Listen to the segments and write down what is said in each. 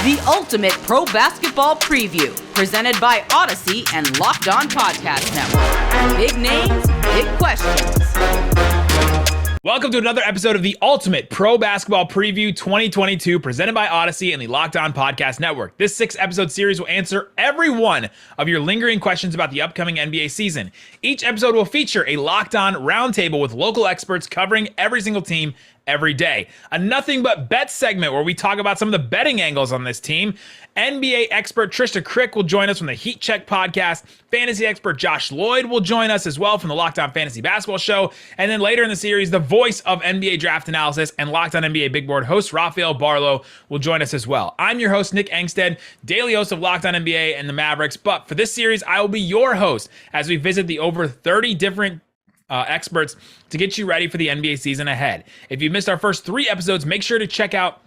The ultimate pro basketball preview, presented by Audacy and Locked On Podcast Network. Big names, big questions. Welcome to another episode of the Ultimate Pro Basketball Preview 2022, presented by Audacy and the Locked On Podcast Network. This 6-episode series will answer every one of your lingering questions about the upcoming NBA season. Each episode will feature a Locked On Roundtable with local experts covering every single team every day. A nothing but bet segment where we talk about some of the betting angles on this team. NBA expert Trysta Krick will join us from the Heat Check podcast. Fantasy expert Josh Lloyd will join us as well from the Locked On Fantasy Basketball Show. And then later in the series, the voice of NBA draft analysis and Locked On NBA Big Board host Rafael Barlow will join us as well. I'm your host, Nick Engstead, daily host of Locked On NBA and the Mavericks. But for this series, I will be your host as we visit the over 30 different experts to get you ready for the NBA season ahead. If you missed our first 3 episodes, make sure to check out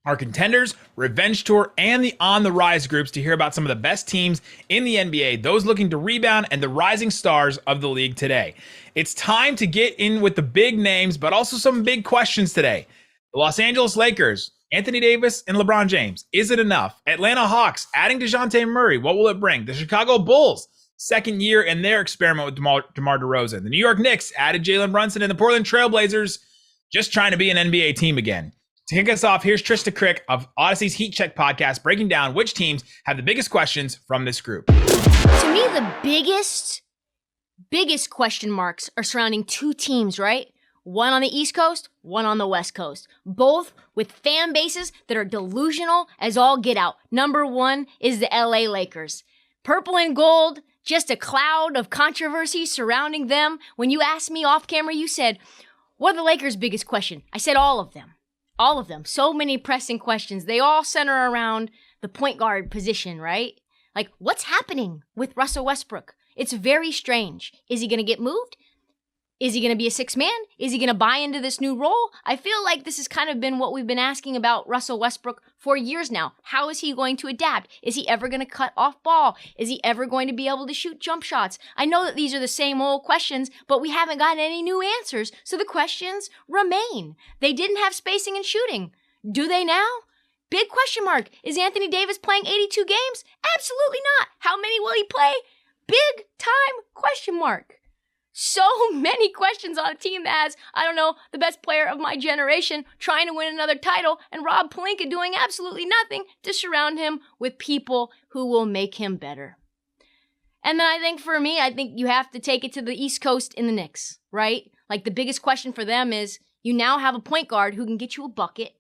our Contenders, Revenge Tour, and the On the Rise groups to hear about some of the best teams in the NBA, those looking to rebound, and the rising stars of the league today. It's time to get in with the big names, but also some big questions today. The Los Angeles Lakers, Anthony Davis and LeBron James. Is it enough? Atlanta Hawks, adding DeJounte Murray. What will it bring? The Chicago Bulls, second year in their experiment with DeMar DeRozan. The New York Knicks added Jalen Brunson, and the Portland Trailblazers just trying to be an NBA team again. To kick us off, here's Trysta Krick of Audacy's Heat Check podcast, breaking down which teams have the biggest questions from this group. To me, the biggest question marks are surrounding 2 teams, right? One on the East Coast, one on the West Coast. Both with fan bases that are delusional as all get out. Number 1 is the LA Lakers. Purple and gold, just a cloud of controversy surrounding them. When you asked me off camera, you said, what are the Lakers' biggest question? I said all of them. All of them. So many pressing questions. They all center around the point guard position, right? Like, what's happening with Russell Westbrook? It's very strange. Is he going to get moved? Is he going to be a 6th man? Is he going to buy into this new role? I feel like this has kind of been what we've been asking about Russell Westbrook for years now. How is he going to adapt? Is he ever going to cut off ball? Is he ever going to be able to shoot jump shots? I know that these are the same old questions, but we haven't gotten any new answers, so the questions remain. They didn't have spacing and shooting. Do they now? Big question mark. Is Anthony Davis playing 82 games? Absolutely not. How many will he play? Big time question mark. So many questions on a team that has, I don't know, the best player of my generation trying to win another title and Rob Pelinka doing absolutely nothing to surround him with people who will make him better. And then I think for me, you have to take it to the East Coast in the Knicks, right? Like the biggest question for them is you now have a point guard who can get you a bucket,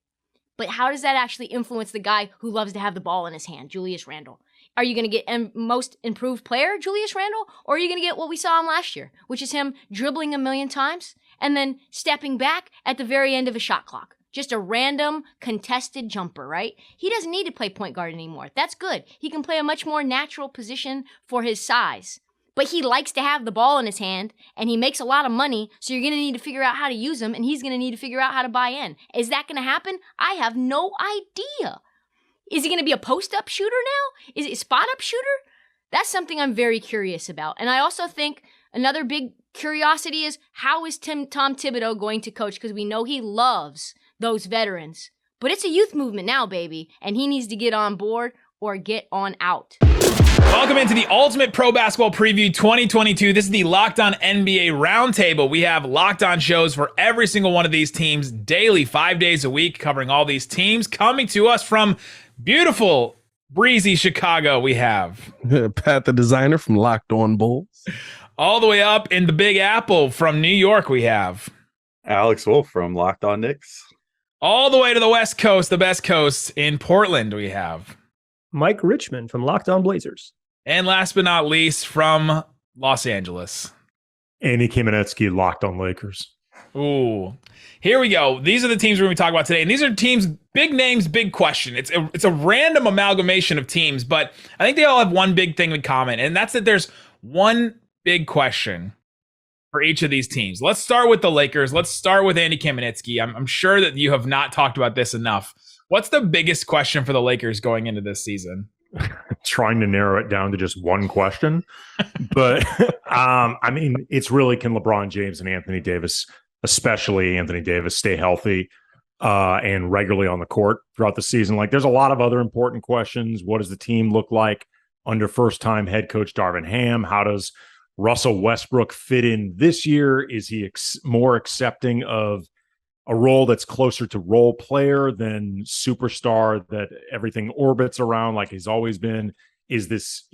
but how does that actually influence the guy who loves to have the ball in his hand, Julius Randle? Are you going to get most improved player, Julius Randle? Or are you going to get what we saw him last year, which is him dribbling a million times and then stepping back at the very end of a shot clock? Just a random contested jumper, right? He doesn't need to play point guard anymore. That's good. He can play a much more natural position for his size. But he likes to have the ball in his hand, and he makes a lot of money, so you're going to need to figure out how to use him, and he's going to need to figure out how to buy in. Is that going to happen? I have no idea. Is he going to be a post-up shooter now? Is it a spot-up shooter? That's something I'm very curious about. And I also think another big curiosity is how is Tom Thibodeau going to coach? Because we know he loves those veterans. But it's a youth movement now, baby. And he needs to get on board or get on out. Welcome into the Ultimate Pro Basketball Preview 2022. This is the Locked On NBA Roundtable. We have Locked On shows for every single one of these teams daily, 5 days a week, covering all these teams. Coming to us from beautiful, breezy Chicago, we have Pat, the designer from Locked On Bulls. All the way up in the Big Apple from New York, we have Alex Wolf from Locked On Knicks. All the way to the West Coast, the best coast in Portland, we have Mike Richmond from Locked On Blazers. And last but not least, from Los Angeles, Andy Kamenetsky, Locked On Lakers. Ooh, here we go. These are the teams we're going to talk about today. And these are teams, big names, big question. It's a random amalgamation of teams, but I think they all have one big thing in common. And that's that there's one big question for each of these teams. Let's start with the Lakers. Let's start with Andy Kamenetsky. I'm sure that you have not talked about this enough. What's the biggest question for the Lakers going into this season? Trying to narrow it down to just one question. But, I mean, it's really, can LeBron James and Anthony Davis, especially Anthony Davis, stay healthy? and regularly on the court throughout the season. Like, there's a lot of other important questions. What does the team look like under first-time head coach Darvin Ham? How does Russell Westbrook fit in this year? Is he more accepting of a role that's closer to role player than superstar that everything orbits around like he's always been? Is this,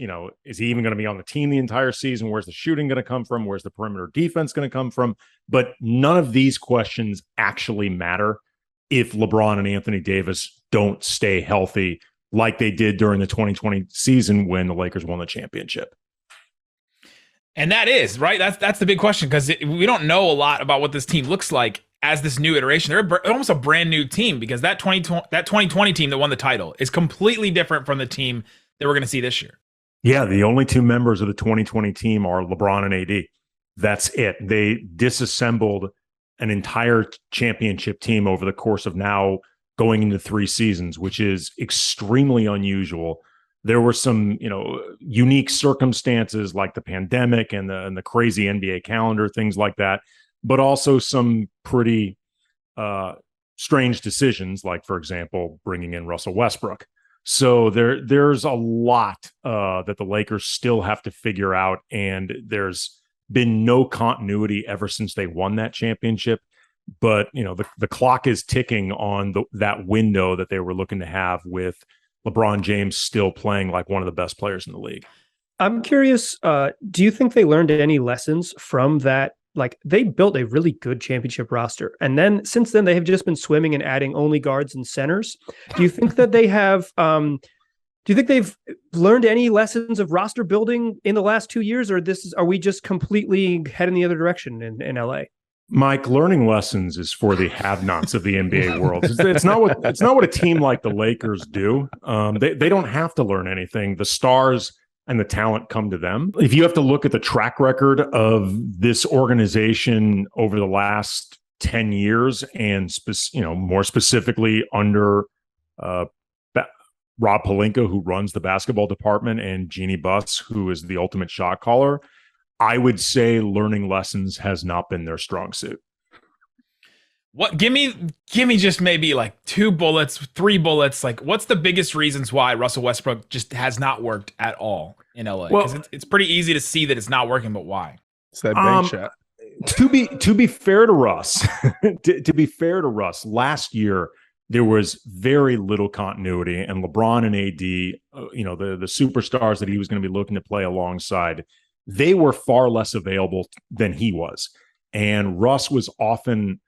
is he even going to be on the team the entire season? Where's the shooting going to come from? Where's the perimeter defense going to come from? But none of these questions actually matter if LeBron and Anthony Davis don't stay healthy like they did during the 2020 season when the Lakers won the championship. And that is, right? That's the big question, because we don't know a lot about what this team looks like as this new iteration. They're almost a brand new team, because that 2020 team that won the title is completely different from the team that we're going to see this year. Yeah, the only two members of the 2020 team are LeBron and AD. That's it. They disassembled an entire championship team over the course of now going into 3 seasons, which is extremely unusual. There were some, unique circumstances like the pandemic and the crazy NBA calendar, things like that, but also some pretty strange decisions, like, for example, bringing in Russell Westbrook. So there's a lot that the Lakers still have to figure out, and there's been no continuity ever since they won that championship. But the clock is ticking on that window that they were looking to have, with LeBron James still playing like one of the best players in the league. I'm curious, do you think they learned any lessons from that? Like, they built a really good championship roster, and then since then they have just been swimming and adding only guards and centers. Do you think that they have? Do you think they've learned any lessons of roster building in the last 2 years, or are we just completely heading the other direction in LA? Mike, learning lessons is for the have-nots of the NBA world. It's not what a team like the Lakers do. They don't have to learn anything. The stars and the talent come to them. If you have to look at the track record of this organization over the last 10 years, and more specifically under Rob Pelinka, who runs the basketball department, and Jeannie Buss, who is the ultimate shot caller, I would say learning lessons has not been their strong suit. What? Give me just maybe like 2 bullets, 3 bullets. Like, what's the biggest reasons why Russell Westbrook just has not worked at all in LA? Because it's pretty easy to see that it's not working, but why? It's that bank shot. To be fair to Russ, to be fair to Russ, last year there was very little continuity, and LeBron and AD, the superstars that he was going to be looking to play alongside, they were far less available than he was, and Russ was often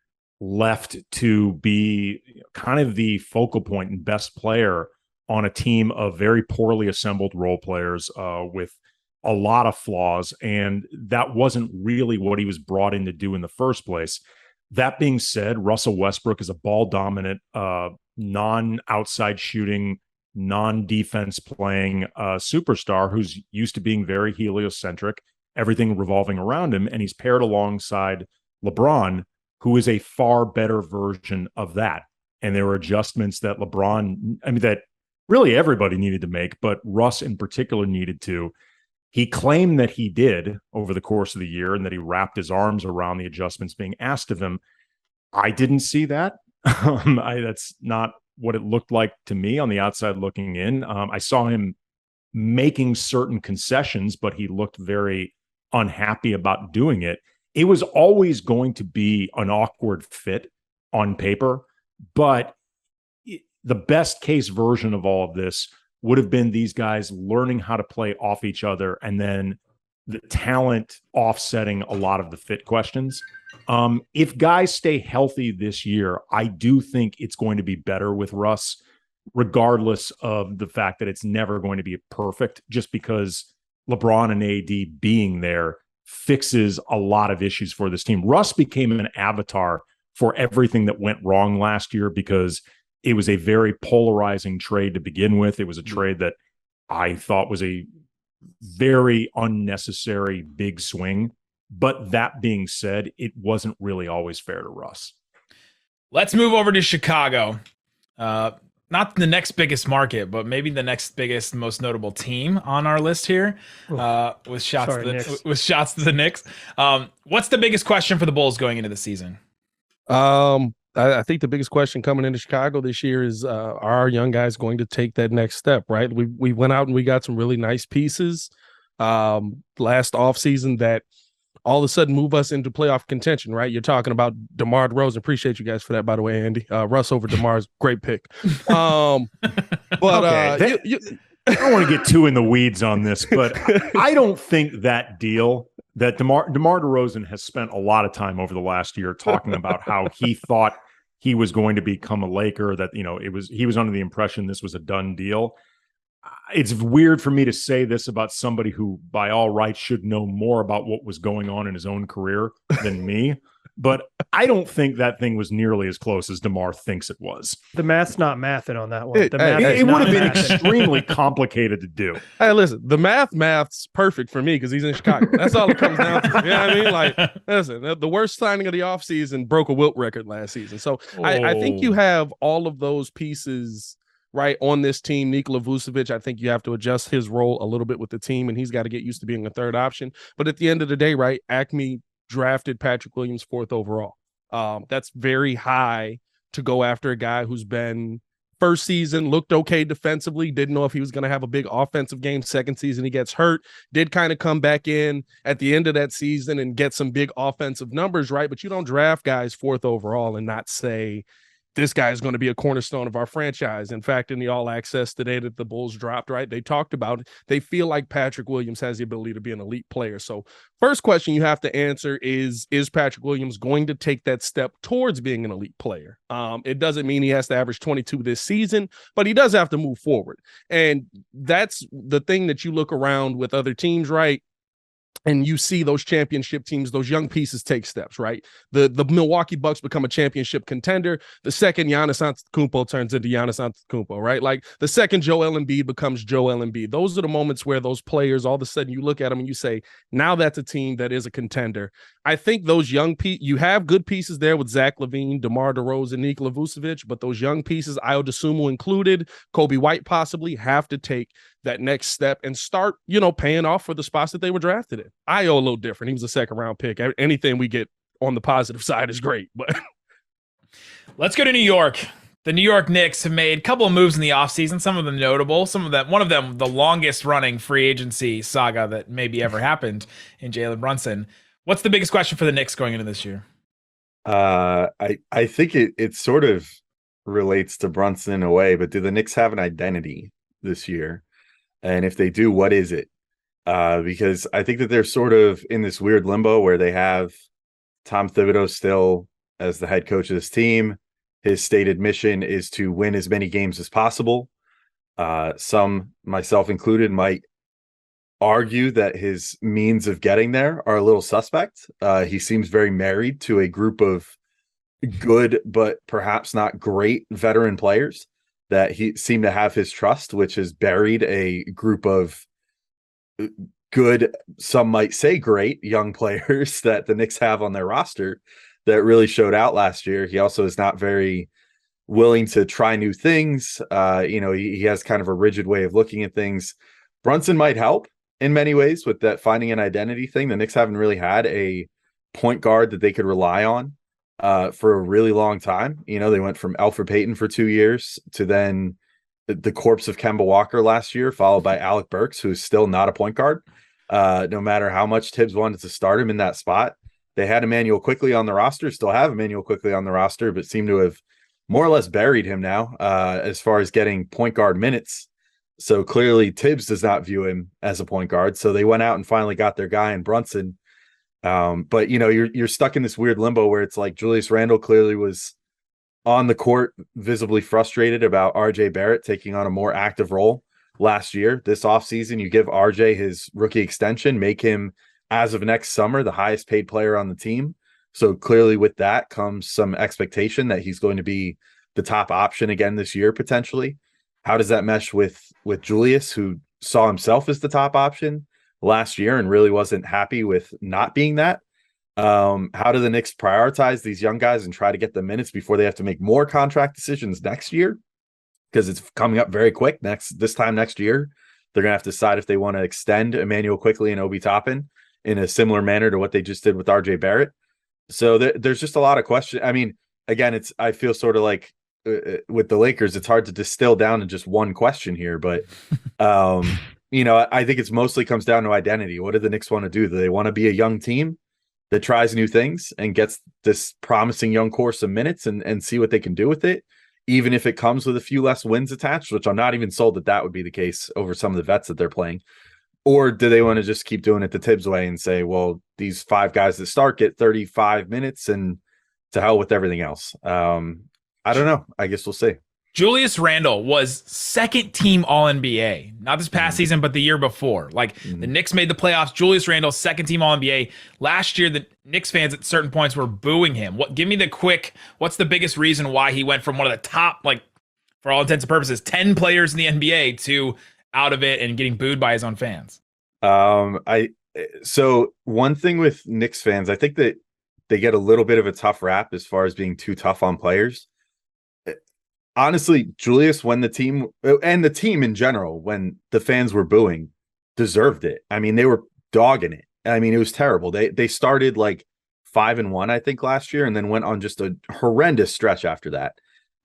left to be kind of the focal point and best player on a team of very poorly assembled role players with a lot of flaws. And that wasn't really what he was brought in to do in the first place. That being said, Russell Westbrook is a ball dominant, non-outside shooting, non-defense playing superstar who's used to being very heliocentric, everything revolving around him. And he's paired alongside LeBron, who is a far better version of that. And there were adjustments that that really everybody needed to make, but Russ in particular needed to. He claimed that he did over the course of the year, and that he wrapped his arms around the adjustments being asked of him. I didn't see that. That's not what it looked like to me on the outside looking in. I saw him making certain concessions, but he looked very unhappy about doing it. It was always going to be an awkward fit on paper, but the best case version of all of this would have been these guys learning how to play off each other, and then the talent offsetting a lot of the fit questions. If guys stay healthy this year, I do think it's going to be better with Russ, regardless of the fact that it's never going to be perfect, just because LeBron and AD being there fixes a lot of issues for this team. Russ became an avatar for everything that went wrong last year, because it was a very polarizing trade to begin with. It was a trade that I thought was a very unnecessary big swing. But that being said, it wasn't really always fair to Russ. Let's move over to Chicago. Not the next biggest market, but maybe the next biggest, most notable team on our list here, with shots to the Knicks. What's the biggest question for the Bulls going into the season? I think the biggest question coming into Chicago this year is, are our young guys going to take that next step, right? We went out and we got some really nice pieces last offseason that all of a sudden move us into playoff contention, right? You're talking about DeMar DeRozan. Appreciate you guys for that, by the way, Andy. Russ over DeMar's great pick. But okay, I don't want to get too in the weeds on this, but I don't think that deal that DeMar DeRozan has spent a lot of time over the last year talking about how he thought he was going to become a Laker, that, he was under the impression this was a done deal. It's weird for me to say this about somebody who, by all rights, should know more about what was going on in his own career than me. But I don't think that thing was nearly as close as DeMar thinks it was. The math's not mathing on that one. It The math is It would not have been mathing. extremely complicated to do. hey, listen, the math's perfect for me because he's in Chicago. That's all it comes down to. You know what I mean? Like, listen, the worst signing of the offseason broke a Wilt record last season. So I think you have all of those pieces right on this team. Nikola Vucevic, I think you have to adjust his role a little bit with the team, and he's got to get used to being a third option. But at the end of the day, right, Acme drafted Patrick Williams 4th overall. That's very high to go after a guy who's been first season, looked okay defensively, didn't know if he was going to have a big offensive game. Second season, he gets hurt, did kind of come back in at the end of that season and get some big offensive numbers, right? But you don't draft guys 4th overall and not say, this guy is going to be a cornerstone of our franchise. In fact, in the All Access today that the Bulls dropped, right, they talked about it. They feel like Patrick Williams has the ability to be an elite player. So first question you have to answer is Patrick Williams going to take that step towards being an elite player? It doesn't mean he has to average 22 this season, but he does have to move forward. And that's the thing that you look around with other teams, right? And you see those championship teams, those young pieces take steps, right? The Milwaukee Bucks become a championship contender. The second Giannis Antetokounmpo turns into Giannis Antetokounmpo, right? Like the second Joel Embiid becomes Joel Embiid. Those are the moments where those players, all of a sudden you look at them and you say, now that's a team that is a contender. I think those young you have good pieces there with Zach LaVine, DeMar DeRozan, Nikola Vucevic, but those young pieces, Ayo Dosunmu included, Kobe White possibly, have to take that next step and start, paying off for the spots that they were drafted in. Ayo a little different. He was a 2nd round pick. Anything we get on the positive side is great. But Let's go to New York. The New York Knicks have made a couple of moves in the offseason, some of them notable, one of them the longest running free agency saga that maybe ever happened in Jalen Brunson. What's the biggest question for the Knicks going into this year? I think it sort of relates to Brunson in a way, but do the Knicks have an identity this year? And if they do, what is it? Because I think that they're sort of in this weird limbo where they have Tom Thibodeau still as the head coach of this team. His stated mission is to win as many games as possible. Some, myself included, might argue that his means of getting there are a little suspect. He seems very married to a group of good, but perhaps not great veteran players that he seemed to have his trust, which has buried a group of good, some might say great, young players that the Knicks have on their roster that really showed out last year. He also is not very willing to try new things. He has kind of a rigid way of looking at things. Brunson might help in many ways with that finding an identity thing. The Knicks haven't really had a point guard that they could rely on for a really long time. They went from Elfrid Payton for 2 years to then the corpse of Kemba Walker last year, followed by Alec Burks, who's still not a point guard. No matter how much Tibbs wanted to start him in that spot, they had Emmanuel Quickley on the roster, still have Emmanuel Quickley on the roster, but seem to have more or less buried him now as far as getting point guard minutes. So clearly Tibbs does not view him as a point guard. So they went out and finally got their guy in Brunson. But you're stuck in this weird limbo where it's like Julius Randle clearly was on the court, visibly frustrated about RJ Barrett taking on a more active role last year. This offseason, you give RJ his rookie extension, make him, as of next summer, the highest paid player on the team. So clearly with that comes some expectation that he's going to be the top option again this year, potentially. How does that mesh with Julius, who saw himself as the top option last year and really wasn't happy with not being that? How do the Knicks prioritize these young guys and try to get the minutes before they have to make more contract decisions next year? Because it's coming up very quick. This time next year, they're going to have to decide if they want to extend Emmanuel Quickley and Obi Toppin in a similar manner to what they just did with RJ Barrett. So there's just a lot of questions. I mean, again, I feel sort of like with the Lakers, it's hard to distill down to just one question here, but I think it's mostly comes down to identity. What do the Knicks want to do? Do they want to be a young team that tries new things and gets this promising young core some minutes and see what they can do with it, even if it comes with a few less wins attached, which I'm not even sold that would be the case over some of the vets that they're playing? Or do they want to just keep doing it the Tibbs way and say, well, these 5 guys that start get 35 minutes and to hell with everything else? I don't know. I guess we'll see. Julius Randle was second team All-NBA, not this past season, but the year before. The Knicks made the playoffs. Julius Randle, second team All-NBA. Last year, the Knicks fans at certain points were booing him. Give me the quick, what's the biggest reason why he went from one of the top, for all intents and purposes, 10 players in the NBA to out of it and getting booed by his own fans? So one thing with Knicks fans, I think that they get a little bit of a tough rap as far as being too tough on players. Honestly, Julius, when the team in general, when the fans were booing, deserved it. I mean, they were dogging it. I mean, it was terrible. They started 5-1, I think, last year, and then went on just a horrendous stretch after that.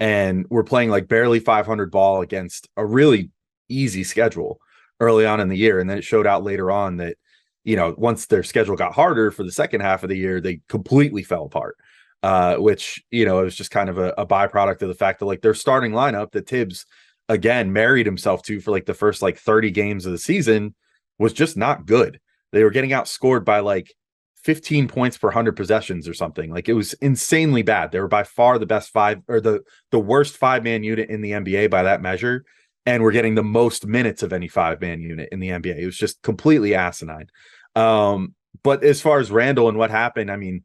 And we're playing barely 500 ball against a really easy schedule early on in the year. And then it showed out later on that, once their schedule got harder for the second half of the year, they completely fell apart. Which, it was just kind of a byproduct of the fact that their starting lineup that Tibbs again married himself to for the first 30 games of the season was just not good. They were getting outscored by 15 points per 100 possessions or something. It was insanely bad. They were by far the best the worst 5-man unit in the NBA by that measure, and we're getting the most minutes of any 5-man unit in the NBA. It was just completely asinine. But as far as Randall and what happened, I mean,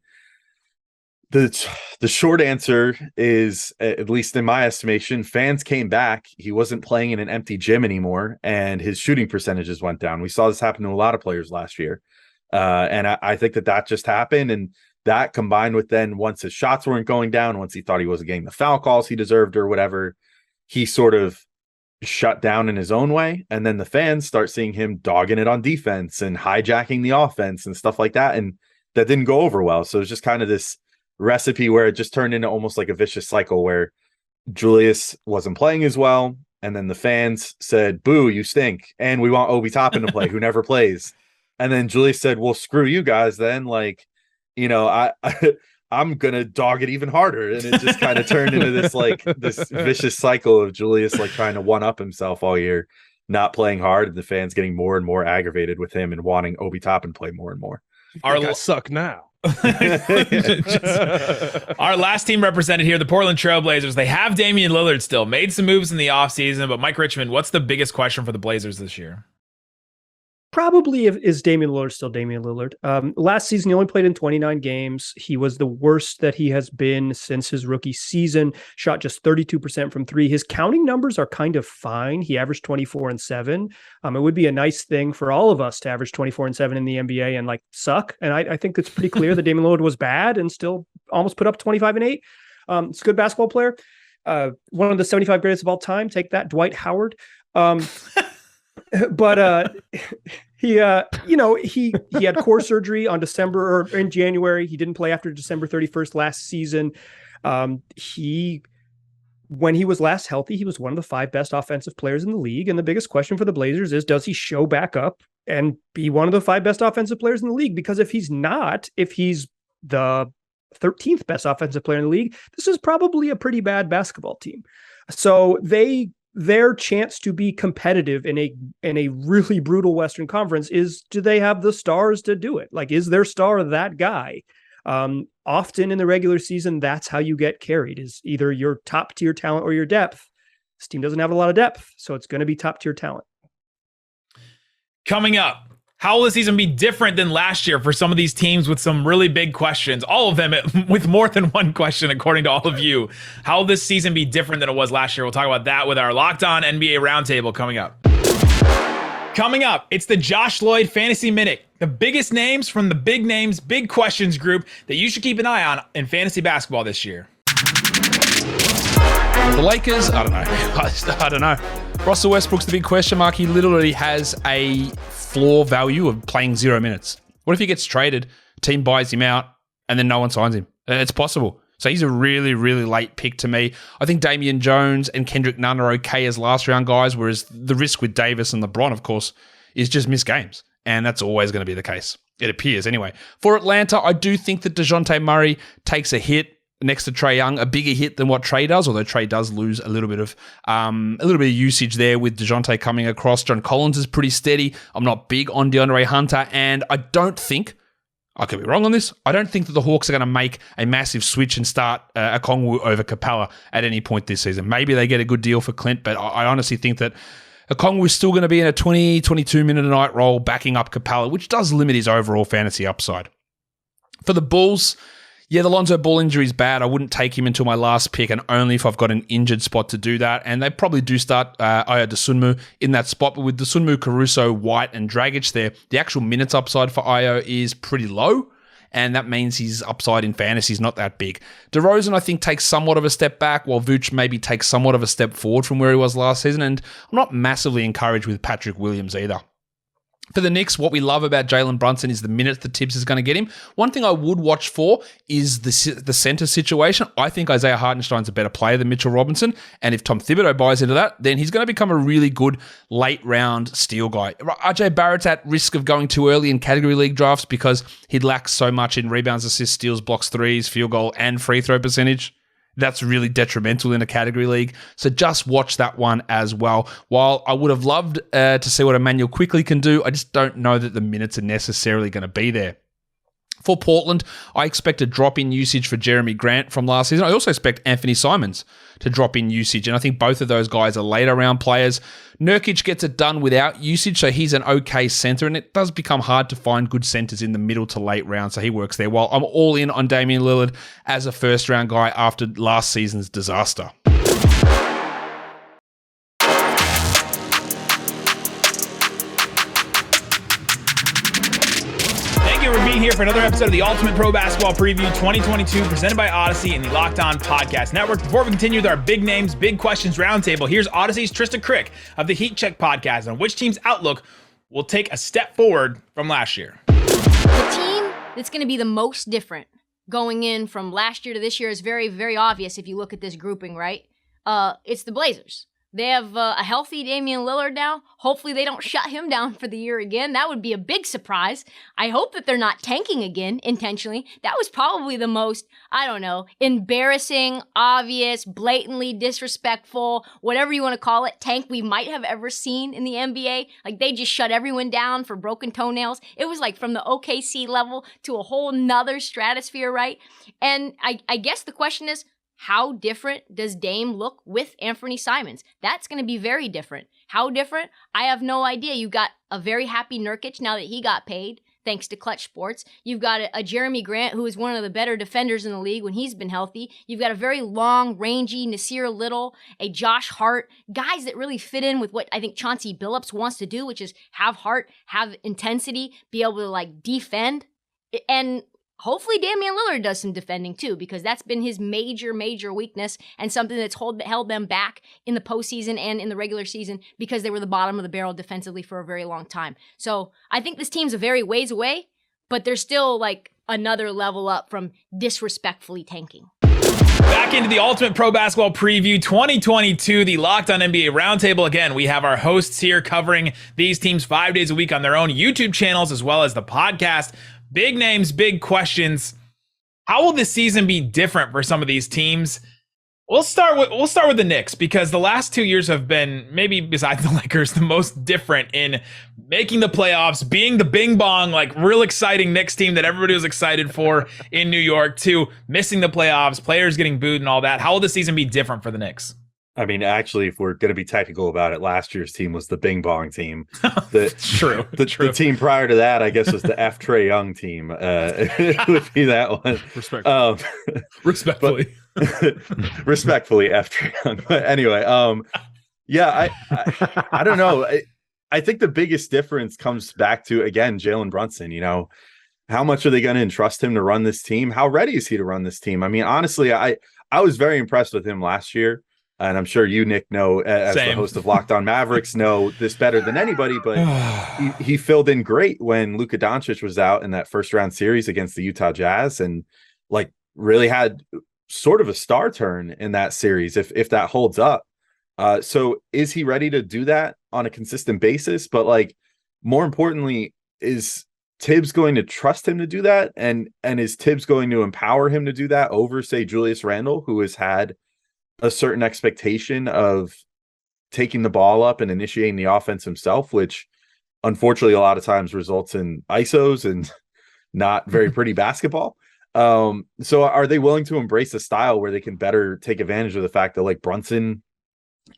the short answer is, at least in my estimation, fans came back. He wasn't playing in an empty gym anymore, and his shooting percentages went down. We saw this happen to a lot of players last year. And I think that just happened. And that combined with then once his shots weren't going down, once he thought he wasn't getting the foul calls he deserved or whatever, he sort of shut down in his own way. And then the fans start seeing him dogging it on defense and hijacking the offense and stuff like that. And that didn't go over well. So it was just kind of this recipe where it just turned into almost like a vicious cycle where Julius wasn't playing as well, and then the fans said, boo, you stink, and we want Obi Toppin to play, who never plays. And then Julius said, well, screw you guys then, I'm gonna dog it even harder. And it just kind of turned into this this vicious cycle of Julius trying to one up himself all year, not playing hard, and the fans getting more and more aggravated with him and wanting Obi Toppin to play more and more. I suck now. Our last team represented here, the Portland Trailblazers. They have Damian Lillard still, made some moves in the offseason, but Mike Richmond, what's the biggest question for the Blazers this year? Probably is Damian Lillard still Damian Lillard. Last season, he only played in 29 games. He was the worst that he has been since his rookie season, shot just 32% from 3. His counting numbers are kind of fine. He averaged 24 and 7. It would be a nice thing for all of us to average 24 and 7 in the NBA and suck. And I think it's pretty clear that Damian Lillard was bad and still almost put up 25 and 8. It's a good basketball player. One of the 75 greatest of all time. Take that, Dwight Howard. But he had core surgery on December or in January. He didn't play after December 31st last season. When he was last healthy, he was one of the 5 best offensive players in the league. And the biggest question for the Blazers is, does he show back up and be one of the 5 best offensive players in the league? Because if he's not, if he's the 13th best offensive player in the league, this is probably a pretty bad basketball team. So their chance to be competitive in a really brutal Western Conference is, do they have the stars to do it? Is their star that guy? Often in the regular season, that's how you get carried, is either your top tier talent or your depth. This team doesn't have a lot of depth, so it's going to be top tier talent. Coming up, how will the season be different than last year for some of these teams with some really big questions? All of them with more than one question, according to all of you. How will this season be different than it was last year? We'll talk about that with our Locked On NBA Roundtable coming up. Coming up, it's the Josh Lloyd Fantasy Minute. The biggest names from the Big Names, Big Questions group that you should keep an eye on in fantasy basketball this year. The Lakers, I don't know. Russell Westbrook's the big question mark. He literally has a floor value of playing 0 minutes. What if he gets traded, team buys him out, and then no one signs him? It's possible. So he's a really, really late pick to me. I think Damian Jones and Kendrick Nunn are okay as last round guys, whereas the risk with Davis and LeBron, of course, is just miss games. And that's always going to be the case. It appears anyway. For Atlanta, I do think that DeJounte Murray takes a hit next to Trae Young, a bigger hit than what Trae does, although Trae does lose a little bit of usage there with DeJounte coming across. John Collins is pretty steady. I'm not big on DeAndre Hunter, and I don't think, I could be wrong on this, I don't think that the Hawks are going to make a massive switch and start Okongwu over Capella at any point this season. Maybe they get a good deal for Clint, but I honestly think that Okongwu is still going to be in a 20, 22-minute-a-night role backing up Capella, which does limit his overall fantasy upside. For the Bulls, yeah, the Lonzo Ball injury is bad. I wouldn't take him until my last pick, and only if I've got an injured spot to do that. And they probably do start Ayo Dosunmu in that spot. But with Dosunmu, Caruso, White, and Dragic there, the actual minutes upside for Ayo is pretty low. And that means his upside in fantasy is not that big. DeRozan, I think, takes somewhat of a step back, while Vooch maybe takes somewhat of a step forward from where he was last season. And I'm not massively encouraged with Patrick Williams either. For the Knicks, what we love about Jalen Brunson is the minutes that Tibbs is going to get him. One thing I would watch for is the center situation. I think Isaiah Hartenstein's a better player than Mitchell Robinson, and if Tom Thibodeau buys into that, then he's going to become a really good late-round steal guy. RJ Barrett's at risk of going too early in category league drafts because he lacks so much in rebounds, assists, steals, blocks, threes, field goal, and free throw percentage. That's really detrimental in a category league. So just watch that one as well. While I would have loved to see what Emmanuel Quickley can do, I just don't know that the minutes are necessarily going to be there. For Portland, I expect a drop in usage for Jeremy Grant from last season. I also expect Anthony Simons to drop in usage, and I think both of those guys are later round players. Nurkic gets it done without usage, so he's an okay center, and it does become hard to find good centers in the middle to late round, so he works there. While I'm all in on Damian Lillard as a first-round guy after last season's disaster. For being here for another episode of the Ultimate Pro Basketball Preview 2022, presented by Audacy and the Locked On Podcast Network. Before we continue with our big names, big questions roundtable, here's Audacy's Trysta Krick of the Heat Check Podcast on which team's outlook will take a step forward from last year. The team that's going to be the most different going in from last year to this year is very, very obvious if you look at this grouping, right? It's the Blazers. They have a healthy Damian Lillard now. Hopefully they don't shut him down for the year again. That would be a big surprise. I hope that they're not tanking again intentionally. That was probably the most, embarrassing, obvious, blatantly disrespectful, whatever you want to call it, tank we might have ever seen in the NBA. Like, they just shut everyone down for broken toenails. It was like from the OKC level to a whole nother stratosphere, right? And I guess the question is, how different does Dame look with Anthony Simons? That's going to be very different. How different? I have no idea. You got a very happy Nurkic now that he got paid, thanks to Clutch Sports. You've got a Jeremy Grant, who is one of the better defenders in the league when he's been healthy. You've got a very long, rangy Nasir Little, a Josh Hart, guys that really fit in with what I think Chauncey Billups wants to do, which is have heart, have intensity, be able to defend. And hopefully Damian Lillard does some defending too, because that's been his major, major weakness and something that's held them back in the postseason and in the regular season because they were the bottom of the barrel defensively for a very long time. So I think this team's a very ways away, but they're still another level up from disrespectfully tanking. Back into the Ultimate Pro Basketball Preview 2022, the Locked On NBA Roundtable. Again, we have our hosts here covering these teams 5 days a week on their own YouTube channels as well as the podcast. Big names, big questions. How will this season be different for some of these teams? We'll start with the Knicks, because the last 2 years have been, maybe besides the Lakers, the most different in making the playoffs, being the bing bong, real exciting Knicks team that everybody was excited for in New York, to missing the playoffs, players getting booed and all that. How will the season be different for the Knicks? I mean, actually, if we're going to be technical about it, last year's team was the Bing Bong team. True. The team prior to that, I guess, was the F. Trae Young team. It would be that one. Respectfully. Respectfully, F. Trae Young. But anyway, I don't know. I think the biggest difference comes back to, again, Jalen Brunson. How much are they going to entrust him to run this team? How ready is he to run this team? I mean, honestly, I was very impressed with him last year. And I'm sure you, Nick, know, as the host of Locked On Mavericks, know this better than anybody, but he filled in great when Luka Doncic was out in that first round series against the Utah Jazz, and really had sort of a star turn in that series if that holds up. So is he ready to do that on a consistent basis? But like, more importantly, is Tibbs going to trust him to do that? And is Tibbs going to empower him to do that over, say, Julius Randle, who has had a certain expectation of taking the ball up and initiating the offense himself, which unfortunately a lot of times results in ISOs and not very pretty basketball. So are they willing to embrace a style where they can better take advantage of the fact that like Brunson,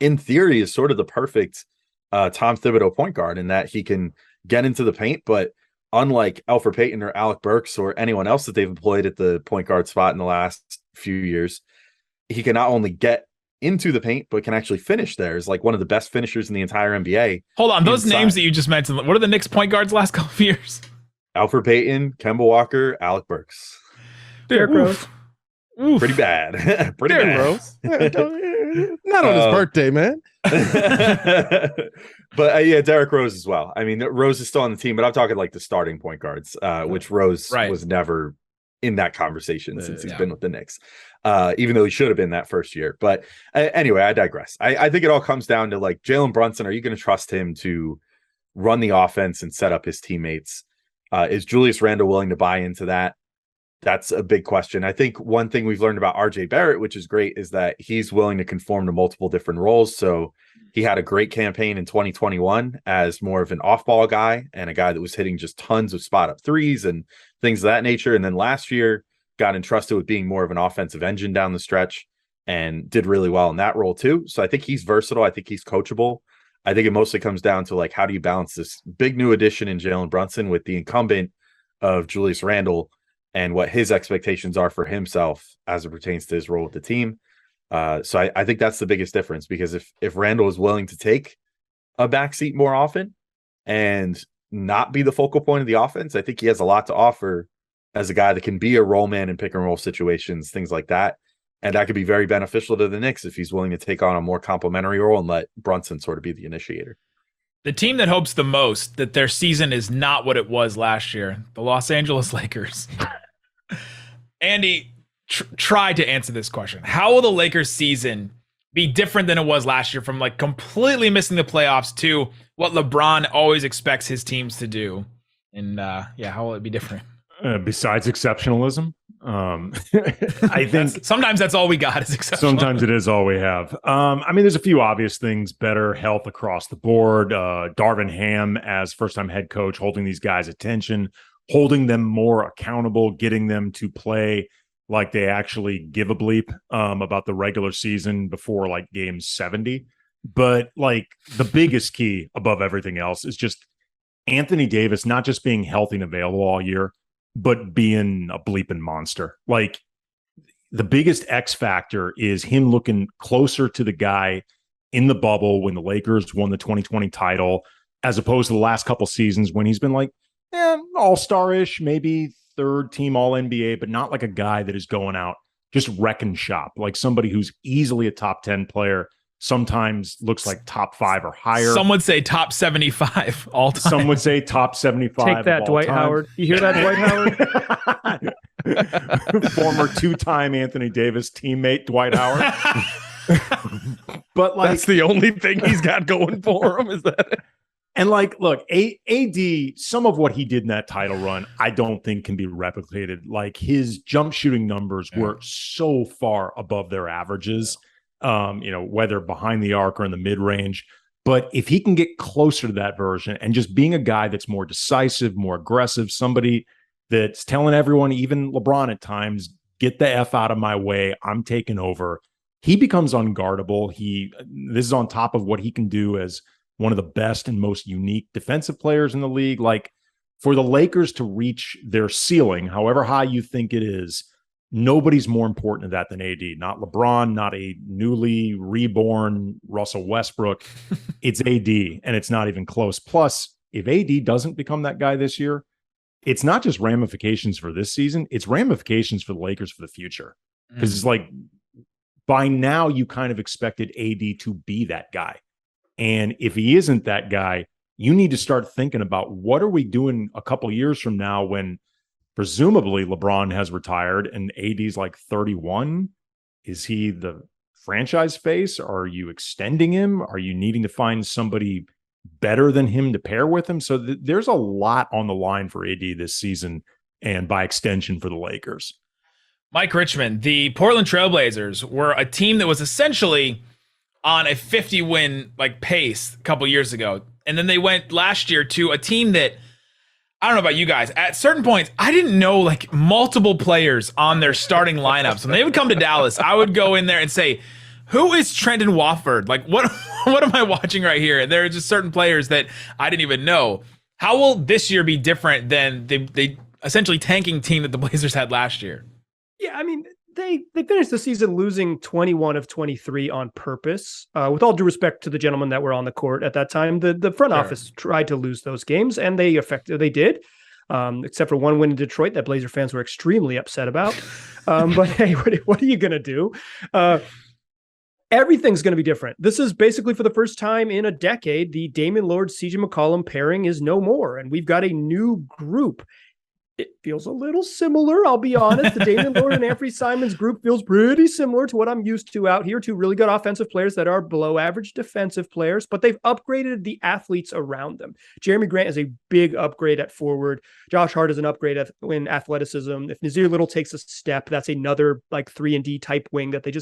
in theory, is sort of the perfect Tom Thibodeau point guard in that he can get into the paint, but unlike Elfrid Payton or Alec Burks or anyone else that they've employed at the point guard spot in the last few years, he can not only get into the paint, but can actually finish there. Is like one of the best finishers in the entire NBA. Hold on, those names that you just mentioned, what are the Knicks point guards last couple of years? Elfrid Payton, Kemba Walker, Alec Burks. Derrick Rose. Pretty bad. Pretty Derrick bad. Rose. Not on his birthday, man. But yeah, Derrick Rose as well. I mean, Rose is still on the team, but I'm talking like the starting point guards, which Rose was never in that conversation since he's been with the Knicks, even though he should have been that first year. But anyway, I digress. I think it all comes down to like Jalen Brunson. Are you going to trust him to run the offense and set up his teammates? Is Julius Randle willing to buy into that? That's a big question. I think one thing we've learned about RJ Barrett, which is great, is that he's willing to conform to multiple different roles. So he had a great campaign in 2021 as more of an off-ball guy and a guy that was hitting just tons of spot-up threes and things of that nature. And then last year got entrusted with being more of an offensive engine down the stretch and did really well in that role too. So I think he's versatile. I think he's coachable. I think it mostly comes down to like, how do you balance this big new addition in Jalen Brunson with the incumbent of Julius Randle and what his expectations are for himself as it pertains to his role with the team. So I think that's the biggest difference, because if Randle is willing to take a backseat more often and not be the focal point of the offense, I think he has a lot to offer as a guy that can be a role man in pick and roll situations, things like that. And that could be very beneficial to the Knicks if he's willing to take on a more complimentary role and let Brunson sort of be the initiator. The team that hopes the most that their season is not what it was last year, the Los Angeles Lakers. Andy, try to answer this question. How will the Lakers season be different than it was last year, from like completely missing the playoffs to what LeBron always expects his teams to do? And how will it be different? Besides exceptionalism, I think sometimes that's all we got is exceptional. Sometimes it is all we have. I mean, there's a few obvious things: better health across the board. Darvin Ham as first-time head coach, holding these guys' attention, holding them more accountable, getting them to play like they actually give a bleep about the regular season before like game 70. But like the biggest key above everything else is just Anthony Davis not just being healthy and available all year, but being a bleeping monster. Like the biggest X factor is him looking closer to the guy in the bubble when the Lakers won the 2020 title, as opposed to the last couple seasons when he's been like, all-star-ish, maybe third team all-NBA, but not like a guy that is going out just wrecking shop, like somebody who's easily a top 10 player, sometimes looks like top 5 or higher. Some would say top 75 all time. Some would say top 75. Take that, Dwight time. Howard. You hear that, Dwight Howard? Former 2-time Anthony Davis teammate, Dwight Howard. But like, that's the only thing he's got going for him, is that? And like, look, AD, some of what he did in that title run, I don't think can be replicated. Like his jump shooting numbers were so far above their averages, whether behind the arc or in the mid range. But if he can get closer to that version and just being a guy that's more decisive, more aggressive, somebody that's telling everyone, even LeBron at times, get the F out of my way, I'm taking over. He becomes unguardable. This is on top of what he can do as one of the best and most unique defensive players in the league. Like for the Lakers to reach their ceiling, however high you think it is, nobody's more important to that than AD. Not LeBron, not a newly reborn Russell Westbrook. It's AD, and it's not even close. Plus, if AD doesn't become that guy this year, it's not just ramifications for this season, it's ramifications for the Lakers for the future. Because it's like, by now you kind of expected AD to be that guy. And if he isn't that guy, you need to start thinking about what are we doing a couple years from now when presumably LeBron has retired and AD's like 31. Is he the franchise face? Are you extending him? Are you needing to find somebody better than him to pair with him? So there's a lot on the line for AD this season, and by extension for the Lakers. Mike Richmond, the Portland Trailblazers were a team that was essentially on a 50-win pace a couple years ago. And then they went last year to a team that, I don't know about you guys, at certain points, I didn't know multiple players on their starting lineups. When they would come to Dallas, I would go in there and say, who is Trenton Wofford? What am I watching right here? And there are just certain players that I didn't even know. How will this year be different than the essentially tanking team that the Blazers had last year? Yeah, I mean, they finished the season losing 21 of 23 on purpose. With all due respect to the gentlemen that were on the court at that time, the front office tried to lose those games, and they did. Except for one win in Detroit that Blazer fans were extremely upset about. But hey, what are you going to do? Everything's going to be different. This is basically for the first time in a decade, the Damian Lillard, CJ McCollum pairing is no more, and we've got a new group. It feels a little similar, I'll be honest. The Damian Lillard and Anthony Simons group feels pretty similar to what I'm used to out here. Two really good offensive players that are below average defensive players, but they've upgraded the athletes around them. Jeremy Grant is a big upgrade at forward. Josh Hart is an upgrade in athleticism. If Nazir Little takes a step, that's another 3-and-D type wing that they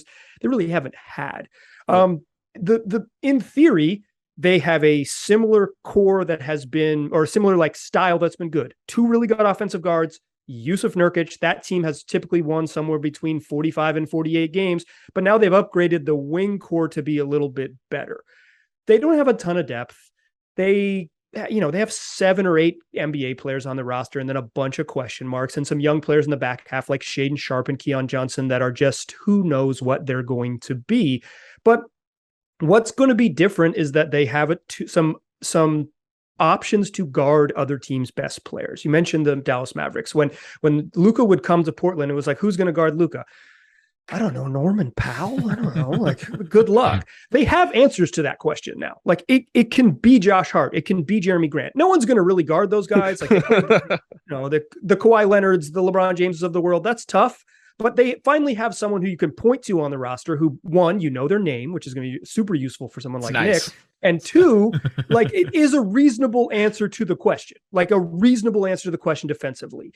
really haven't had. In theory, they have a similar core that has been, or similar style that's been good. Two really good offensive guards, Yusuf Nurkic. That team has typically won somewhere between 45 and 48 games, but now they've upgraded the wing core to be a little bit better. They don't have a ton of depth. They have 7 or 8 NBA players on the roster and then a bunch of question marks and some young players in the back half like Shaedon Sharpe and Keon Johnson that are just who knows what they're going to be. But what's going to be different is that they have some options to guard other teams' best players. You mentioned the Dallas Mavericks. When Luka would come to Portland, it was who's going to guard Luka? I don't know, Norman Powell? I don't know. Good luck. They have answers to that question now. It can be Josh Hart. It can be Jeremy Grant. No one's going to really guard those guys. The Kawhi Leonards, the LeBron Jameses of the world. That's tough. But they finally have someone who you can point to on the roster who, one, their name, which is going to be super useful for someone like Nick. And two, it is a reasonable answer to the question, defensively.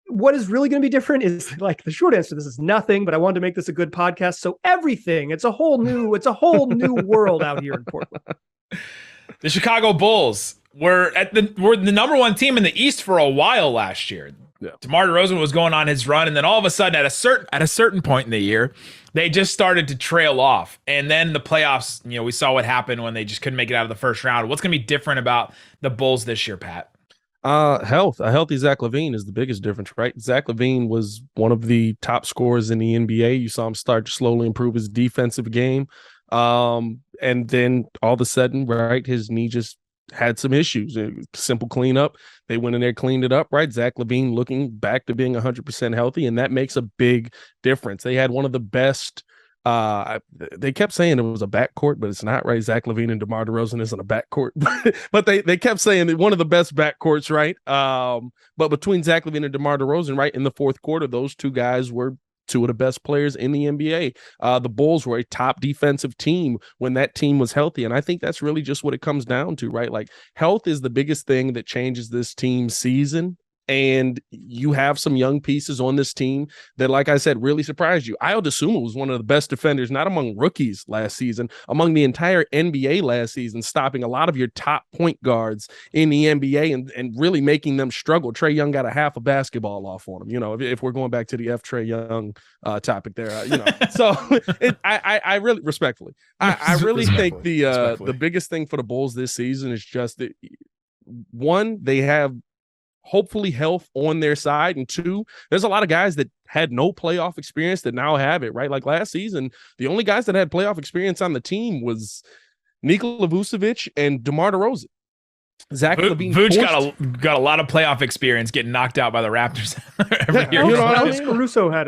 What is really going to be different is the short answer to this is nothing, but I wanted to make this a good podcast. So everything, it's a whole new world out here in Portland. The Chicago Bulls were the number one team in the East for a while last year. Yeah. DeMar DeRozan was going on his run, and then all of a sudden, at a certain point in the year, they just started to trail off. And then the playoffs, we saw what happened when they just couldn't make it out of the first round. What's going to be different about the Bulls this year, Pat? Health. A healthy Zach LaVine is the biggest difference, right? Zach LaVine was one of the top scorers in the NBA. You saw him start to slowly improve his defensive game. And then all of a sudden, right, his knee just had some issues. Simple cleanup. They went in there, cleaned it up, right? Zach LaVine looking back to being 100% healthy, and that makes a big difference. They had one of the best. They kept saying it was a backcourt, but it's not, right? Zach LaVine and DeMar DeRozan isn't a backcourt, but they kept saying that one of the best backcourts, right? But between Zach LaVine and DeMar DeRozan, right, in the fourth quarter, those two guys were two of the best players in the NBA. The Bulls were a top defensive team when that team was healthy. And I think that's really just what it comes down to, right? Health is the biggest thing that changes this team's season. And you have some young pieces on this team that, like I said, really surprised you. Ayo Dosunmu was one of the best defenders, not among rookies last season, among the entire NBA last season, stopping a lot of your top point guards in the NBA and really making them struggle. Trae Young got a half a basketball off on him, if we're going back to the Trae Young topic there, So I really respectfully, I really think the biggest thing for the Bulls this season is just that, one, they have hopefully health on their side, and two, there's a lot of guys that had no playoff experience that now have it, right? Last season, the only guys that had playoff experience on the team was Nikola Vucevic and DeMar DeRozan. Zach LaVine Vooch got a lot of playoff experience getting knocked out by the Raptors every year. You know what I Alex mean? Caruso had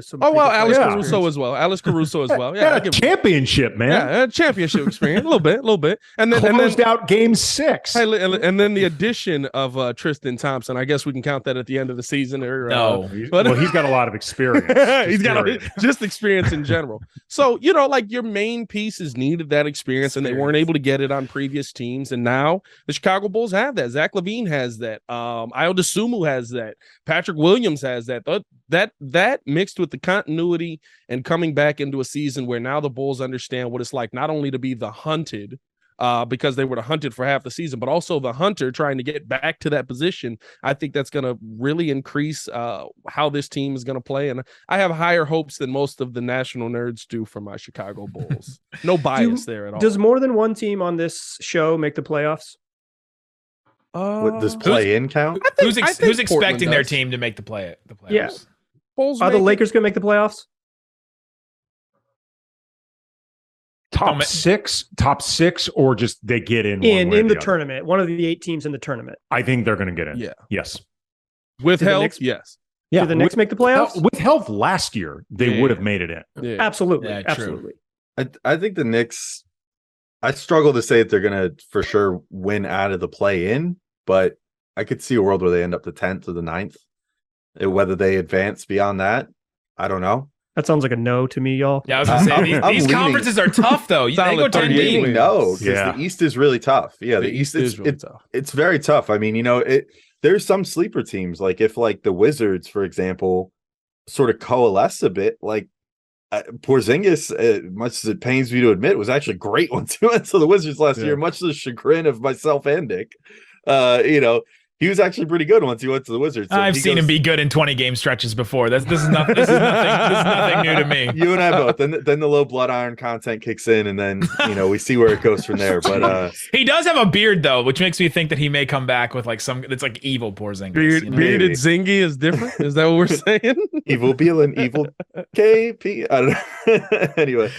some. Oh well, Alex pretty good Caruso playoff as well. Alex Caruso as well. Yeah, Yeah, championship, man. yeah, championship experience, a little bit, and then Closed out Game 6. and then the addition of Tristan Thompson. I guess we can count that at the end of the season. Or, No. but Well, he's got a lot of experience. he's got Period. just experience in general. So like your main pieces needed that experience, and they weren't able to get it on previous teams. And now the Chicago Bulls have that. Zach LaVine has that. Ayo Dosunmu has that. Patrick Williams has that. That mixed with the continuity and coming back into a season where now the Bulls understand what it's like not only to be the hunted, because they were the hunted for half the season, but also the hunter trying to get back to that position. I think that's going to really increase how this team is going to play. And I have higher hopes than most of the national nerds do for my Chicago Bulls. No bias there at all. Does more than one team on this show make the playoffs? What does play-in count? Who's Portland expecting their does. team to make the playoffs? Yeah. Bulls Are the make it? Lakers going to make the playoffs? Top six, or just they get in one way In or the other? tournament, one of the 8 teams in the tournament. I think they're going to get in. Yeah. Yes. With Do the help? Knicks- Yes. Yeah. Do the Knicks make the playoffs? With health last year, they Yeah. would have made it in. Yeah. Absolutely, Yeah, true. absolutely. I think the Knicks, I struggle to say that they're going to for sure win out of the play-in, but I could see a world where they end up the 10th or the 9th. Whether they advance beyond that, I don't know. That sounds like a no to me, y'all. Yeah, I was gonna say I'm these leaning- conferences are tough though. They go Solid 10 38 deep. wins. No, because Yeah. the East is really tough. Yeah, the East is really tough. It's very tough. I mean, there's some sleeper teams, like if like the Wizards, for example, sort of coalesce a bit, like Porzingis, much as it pains me to admit, was actually great once he went to the Wizards last year, much to the chagrin of myself and Nick. He was actually pretty good once he went to the Wizards. So I've seen him be good in 20 game stretches before. This is nothing new to me. You and I both. Then the low blood iron content kicks in, and then we see where it goes from there. But He does have a beard though, which makes me think that he may come back with like some. It's like evil Porzingis. Bearded Zingy is different. Is that what we're saying? evil Beelan, evil KP. I don't know. Anyway,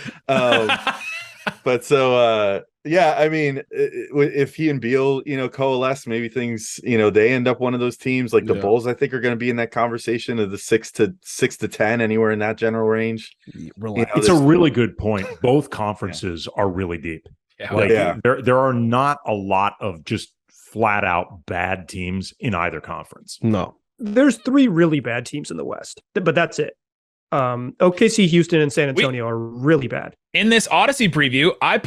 but so yeah, I mean, if he and Beal, coalesce, maybe things, they end up one of those teams. Like the Bulls, I think are going to be in that conversation of the 6 to 10, anywhere in that general range. It's a really good point. Both conferences are really deep. Yeah. There are not a lot of just flat out bad teams in either conference. No. There's 3 really bad teams in the West, but that's it. OKC, Houston, and San Antonio are really bad. In this Odyssey preview, I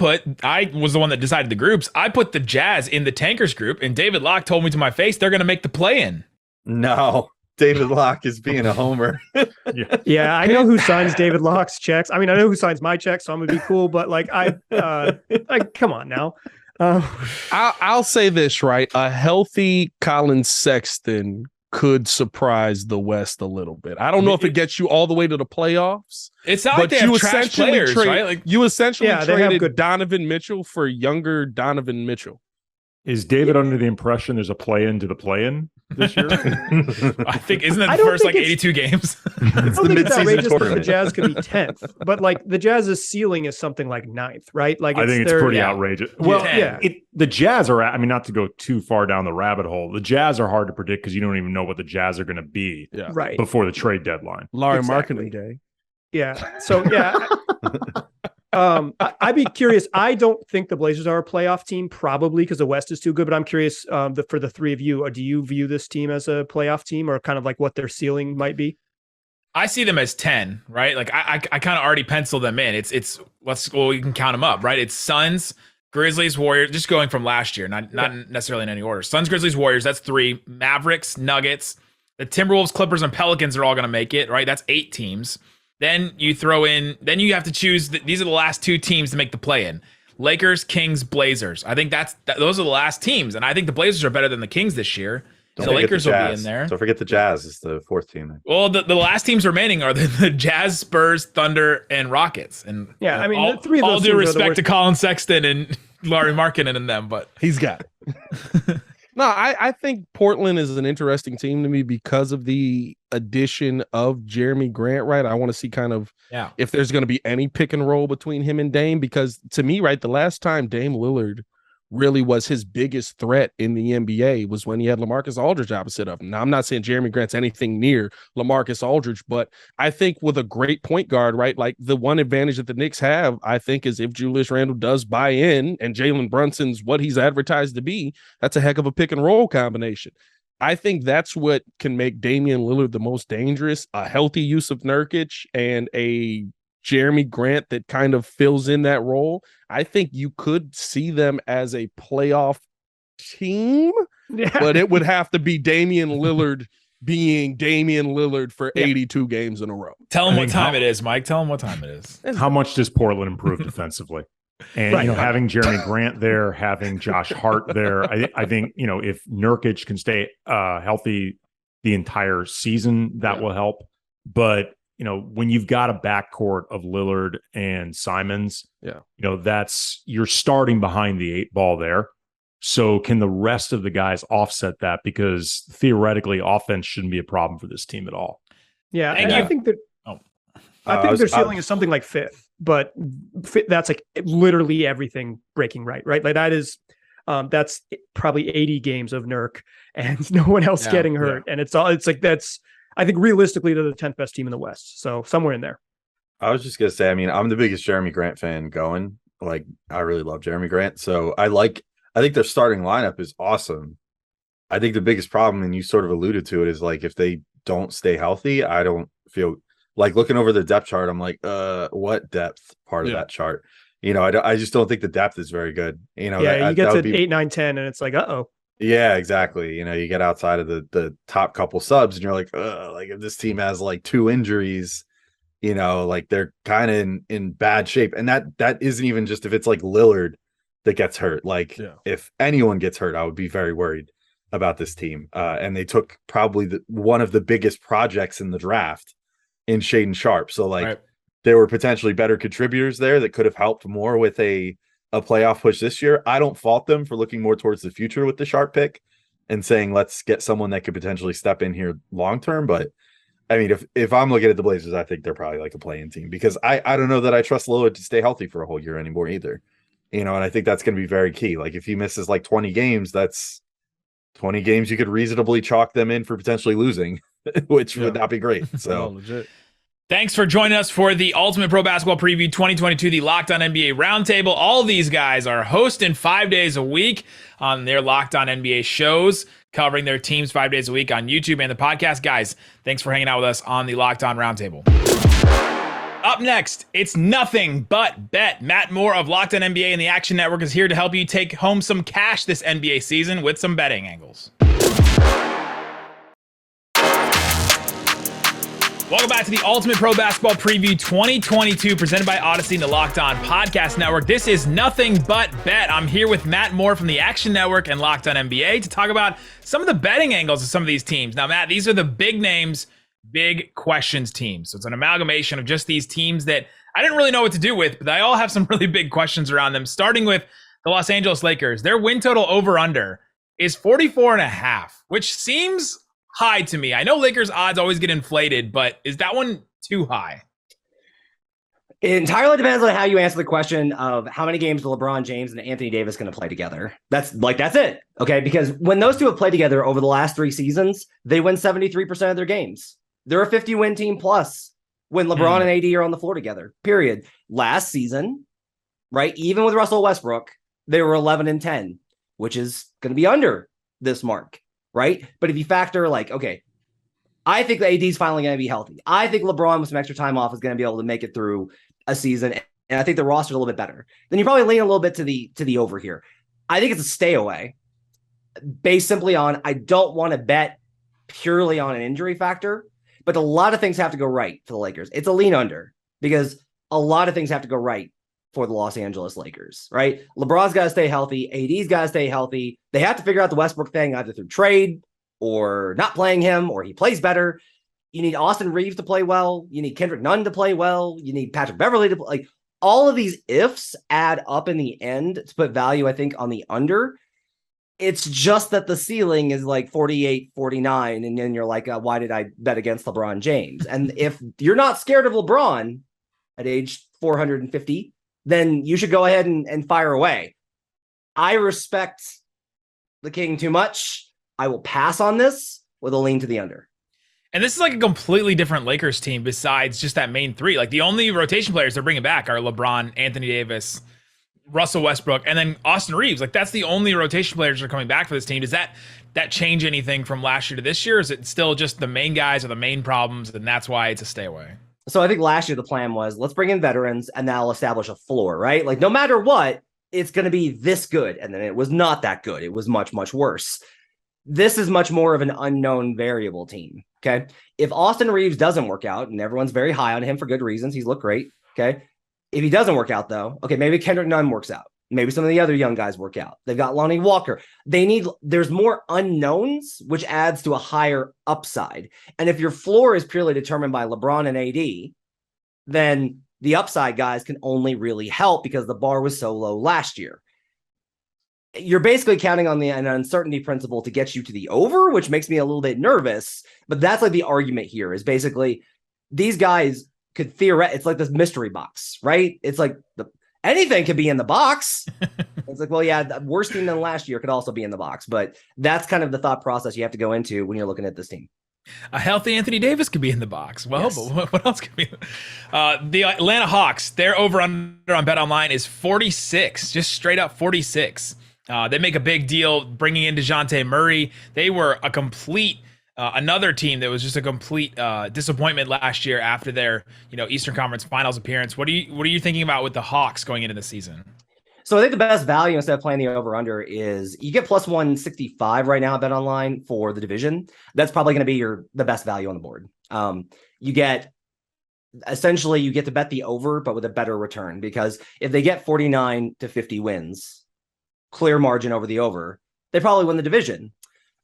was the one that decided the groups. I put the Jazz in the tankers group, and David Locke told me to my face they're going to make the play-in. No, David Locke is being a homer. Yeah, I know who signs David Locke's checks. I mean, I know who signs my checks, so I'm gonna be cool. But like, I come on now. I'll say this, right? A healthy Colin Sexton could surprise the West a little bit. I don't know if it gets you all the way to the playoffs. It's not like they have trash players, right? Like you essentially they have traded good Donovan Mitchell for younger Donovan Mitchell. Is David under the impression there's a play-in to the play-in this year? I think isn't it I the don't first think like it's- 82 games? I don't think it's mid-season outrageous that the tournament. Jazz could be 10th, but like the Jazz's ceiling is something like 9th, right? Like I think it's pretty yeah. outrageous. Well, Yeah. the Jazz are, I mean, not to go too far down the rabbit hole, the Jazz are hard to predict because you don't even know what the Jazz are going to be right. before the trade deadline. Larry Exactly. Marketing Day. Yeah. So yeah. I'd be curious. I don't think the Blazers are a playoff team, probably because the West is too good. But I'm curious for the 3 of you, do you view this team as a playoff team, or kind of like what their ceiling might be? I see them as 10, right? Like I kind of already penciled them in. We can count them up, right? It's Suns, Grizzlies, Warriors, just going from last year, not necessarily in any order. Suns, Grizzlies, Warriors, that's 3. Mavericks, Nuggets, the Timberwolves, Clippers, and Pelicans are all going to make it, right? That's 8 teams. Then you throw in, then you have to choose, these are the last 2 teams to make the play-in. Lakers, Kings, Blazers. I think those are the last teams, and I think the Blazers are better than the Kings this year. Don't The forget Lakers will be in there. Don't forget the Jazz is the 4th team. Well, the last teams remaining are the Jazz, Spurs, Thunder, and Rockets. And Yeah, I mean, all, the 3 of those all due teams are the respect worst. to Colin Sexton and Larry Markkinen and them, but He's got it. No, I think Portland is an interesting team to me because of the addition of Jeremy Grant, right? I want to see kind of if there's going to be any pick and roll between him and Dame, because to me, right, the last time Dame Lillard really was his biggest threat in the NBA was when he had LaMarcus Aldridge opposite of him. Now, I'm not saying Jeremy Grant's anything near LaMarcus Aldridge, but I think with a great point guard, right, like the one advantage that the Knicks have, I think, is if Julius Randle does buy in and Jalen Brunson's what he's advertised to be, that's a heck of a pick and roll combination. I think that's what can make Damian Lillard the most dangerous, a healthy use of Nurkic and a Jeremy Grant that kind of fills in that role. I think you could see them as a playoff team, but it would have to be Damian Lillard being Damian Lillard for 82 games in a row. Tell him what time it is, Mike. Tell him what time it is. How much does Portland improve defensively? And, having Jeremy Grant there, having Josh Hart there, I think, if Nurkic can stay healthy the entire season, that will help. But, when you've got a backcourt of Lillard and Simons, you're starting behind the 8 ball there. So can the rest of the guys offset that? Because theoretically, offense shouldn't be a problem for this team at all. Yeah, I think that their ceiling is something like 5th, but that's like literally everything breaking right? Like that is that's probably 80 games of Nurk and no one else getting hurt, and it's like that's. I think realistically, they're the 10th best team in the West. So somewhere in there. I was just going to say, I'm the biggest Jeremy Grant fan going. Like, I really love Jeremy Grant. So I think their starting lineup is awesome. I think the biggest problem, and you sort of alluded to it, is like if they don't stay healthy, I don't feel like looking over the depth chart. I'm like, what depth part of that chart? I just don't think the depth is very good. You get to 8, 9, 10, and it's like, uh-oh. Yeah, exactly. You get outside of the top couple subs and you're like, like if this team has like 2 injuries, like they're kind of in bad shape. And that isn't even just if it's like Lillard that gets hurt. Like if anyone gets hurt, I would be very worried about this team. And they took probably one of the biggest projects in the draft in Shaedon Sharpe. So like there were potentially better contributors there that could have helped more with a playoff push this year. I don't fault them for looking more towards the future with the Sharpe pick and saying, let's get someone that could potentially step in here long-term. But I mean, if I'm looking at the Blazers, I think they're probably like a play-in team because I don't know that I trust Lloyd to stay healthy for a whole year anymore either. And I think that's going to be very key. Like if he misses like 20 games, that's 20 games you could reasonably chalk them in for potentially losing, which would not be great. So legit. Thanks for joining us for the Ultimate Pro Basketball Preview 2022, the Locked On NBA Roundtable. All these guys are hosting 5 days a week on their Locked On NBA shows, covering their teams 5 days a week on YouTube and the podcast. Guys, thanks for hanging out with us on the Locked On Roundtable. Up next, it's nothing but bet. Matt Moore of Locked On NBA and the Action Network is here to help you take home some cash this NBA season with some betting angles. Welcome back to the Ultimate Pro Basketball Preview 2022, presented by Audacy and the Locked On Podcast Network. This is nothing but bet. I'm here with Matt Moore from the Action Network and Locked On NBA to talk about some of the betting angles of some of these teams. Now, Matt, these are the big names, big questions teams. So it's an amalgamation of just these teams that I didn't really know what to do with, but they all have some really big questions around them, starting with the Los Angeles Lakers. Their win total over-under is 44.5, which seems high to me. I know Lakers odds always get inflated, but is that one too high? It entirely depends on how you answer the question of how many games are LeBron James and Anthony Davis going to play together. That's it. Okay. Because when those two have played together over the last 3 seasons, they win 73% of their games. They're a 50-win team plus when LeBron and AD are on the floor together, period. Last season, right, even with Russell Westbrook, they were 11-10, which is going to be under this mark. Right. But if you factor like, okay, I think the AD is finally going to be healthy. I think LeBron with some extra time off is going to be able to make it through a season. And I think the roster is a little bit better. Then you probably lean a little bit to the over here. I think it's a stay away based simply on, I don't want to bet purely on an injury factor, but a lot of things have to go right for the Lakers. It's a lean under because a lot of things have to go right for the Los Angeles Lakers, right? LeBron's got to stay healthy. AD's got to stay healthy. They have to figure out the Westbrook thing either through trade or not playing him or he plays better. You need Austin Reeves to play well. You need Kendrick Nunn to play well. You need Patrick Beverley to play. Like all of these ifs add up in the end to put value, I think, on the under. It's just that the ceiling is like 48, 49. And then you're like, why did I bet against LeBron James? And if you're not scared of LeBron at age 450, then you should go ahead and fire away. I respect the King too much. I will pass on this with a lean to the under. And this is like a completely different Lakers team besides just that main three. Like the only rotation players they're bringing back are LeBron, Anthony Davis, Russell Westbrook, and then Austin Reeves. Like that's the only rotation players that are coming back for this team. Does that change anything from last year to this year? Or is it still just the main guys are the main problems, and that's why it's a stay away? So I think last year the plan was let's bring in veterans and that'll establish a floor, right? Like no matter what, it's going to be this good. And then it was not that good. It was much, much worse. This is much more of an unknown variable team. Okay. If Austin Reeves doesn't work out, and everyone's very high on him for good reasons, he's looked great. Okay. If he doesn't work out though, okay, maybe Kendrick Nunn works out. Maybe some of the other young guys work out. They've got Lonnie Walker. There's more unknowns, which adds to a higher upside. And if your floor is purely determined by LeBron and AD, then the upside guys can only really help because the bar was so low last year. You're basically counting on an uncertainty principle to get you to the over, which makes me a little bit nervous. But that's like the argument here is basically these guys could theoretically, it's like this mystery box, right? It's like anything could be in the box. It's like, well, yeah, the worse team than last year could also be in the box. But that's kind of the thought process you have to go into when you're looking at this team. A healthy Anthony Davis could be in the box. Well, Yes. but what else could be? The Atlanta Hawks, their over-under on BetOnline is 46, just straight up 46. They make a big deal bringing in DeJounte Murray. They were a complete another team that was just a complete disappointment last year after their Eastern Conference Finals appearance. What are you thinking about with the Hawks going into the season? So I think the best value instead of playing the over-under is you get plus 165 right now at BetOnline for the division. That's probably going to be the best value on the board. You get to bet the over, but with a better return, because if they get 49 to 50 wins, clear margin over the over, they probably win the division.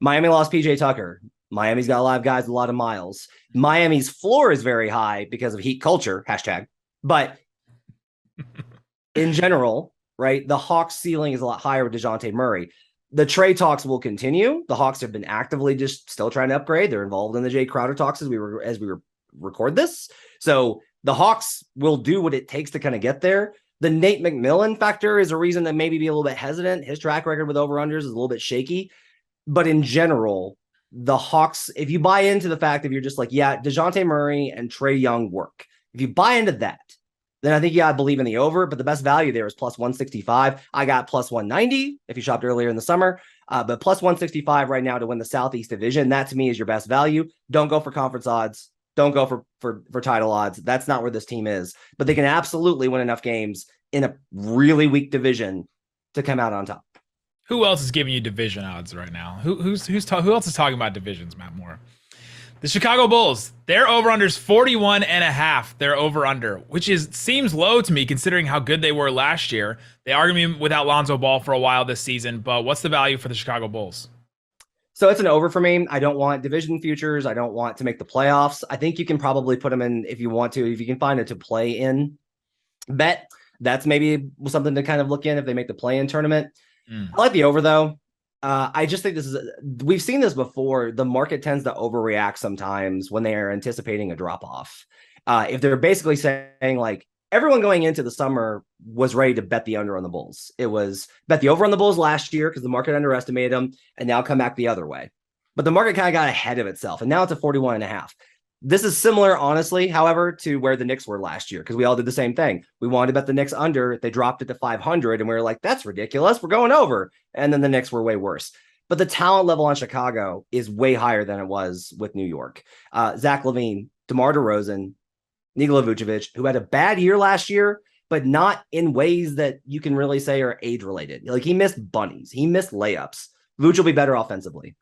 Miami lost PJ Tucker. Miami's got a lot of guys, a lot of miles. Miami's floor is very high because of heat culture, #. But in general, right, the Hawks ceiling is a lot higher with DeJounte Murray. The trade talks will continue. The Hawks have been actively just still trying to upgrade. They're involved in the Jay Crowder talks as we record this. So the Hawks will do what it takes to kind of get there. The Nate McMillan factor is a reason to maybe be a little bit hesitant. His track record with over-unders is a little bit shaky. But in general, the Hawks, if you buy into the fact that you're just like, yeah, DeJounte Murray and Trae Young work. If you buy into that, then I think you got to believe in the over, but the best value there is plus 165. I got plus 190 if you shopped earlier in the summer, but plus 165 right now to win the Southeast Division. That to me is your best value. Don't go for conference odds. Don't go for title odds. That's not where this team is, but they can absolutely win enough games in a really weak division to come out on top. Who else is giving you division odds right now? Who else is talking about divisions, Matt Moore? The Chicago Bulls, their over-under is 41.5. Their over-under, which seems low to me considering how good they were last year. They are going to be without Lonzo Ball for a while this season, but what's the value for the Chicago Bulls? So it's an over for me. I don't want division futures. I don't want to make the playoffs. I think you can probably put them in if you want to. If you can find it to play in bet, that's maybe something to kind of look in if they make the play-in tournament. I like the over, though. I just think we've seen this before. The market tends to overreact sometimes when they are anticipating a drop-off. If they're basically saying, like, everyone going into the summer was ready to bet the under on the Bulls. It was bet the over on the Bulls last year because the market underestimated them, and now come back the other way. But the market kind of got ahead of itself, and now it's a 41.5. This is similar, honestly, however, to where the Knicks were last year, because we all did the same thing. We wanted to bet the Knicks under. They dropped it to 500, and we were like, that's ridiculous. We're going over. And then the Knicks were way worse. But the talent level on Chicago is way higher than it was with New York. Zach LaVine, DeMar DeRozan, Nikola Vucevic, who had a bad year last year, but not in ways that you can really say are age-related. Like, he missed bunnies. He missed layups. Vuce will be better offensively.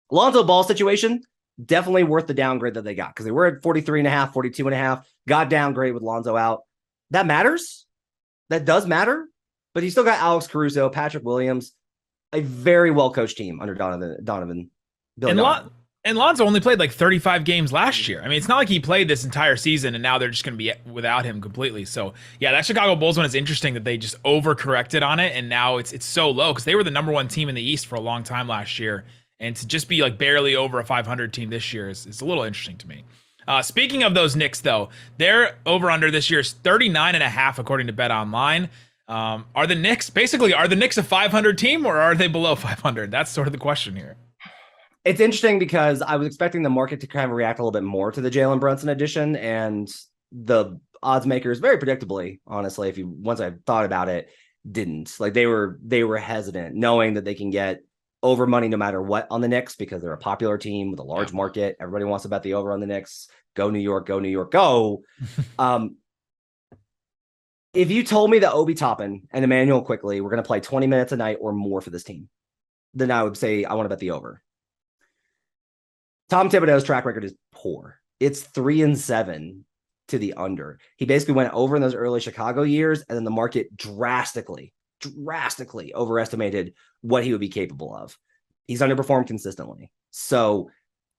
Lonzo Ball situation, definitely worth the downgrade that they got, because they were at 43.5, 42.5, got downgrade with Lonzo out. That matters. That does matter. But he still got Alex Caruso, Patrick Williams, a very well-coached team under Donovan. And Lonzo only played like 35 games last year. I mean, it's not like he played this entire season and now they're just going to be without him completely. So, yeah, that Chicago Bulls one is interesting that they just overcorrected on it, and now it's so low because they were the number one team in the East for a long time last year. And to just be like barely over a 500 team this year is a little interesting to me. Speaking of those Knicks, though, their over-under this year is 39.5 according to BetOnline. Are the Knicks a 500 team or are they below 500? That's sort of the question here. It's interesting because I was expecting the market to kind of react a little bit more to the Jalen Brunson addition, and the odds makers, very predictably, honestly, once I thought about it, didn't. Like they were hesitant, knowing that they can get over money no matter what on the Knicks because they're a popular team with a large market. Everybody wants to bet the over on the Knicks. Go New York, go New York, go. If you told me that Obi Toppin and Emmanuel Quickly were going to play 20 minutes a night or more for this team, then I would say I want to bet the over. Tom Thibodeau's track record is poor. It's 3-7 to the under. He basically went over in those early Chicago years, and then the market drastically overestimated what he would be capable of. He's underperformed consistently. So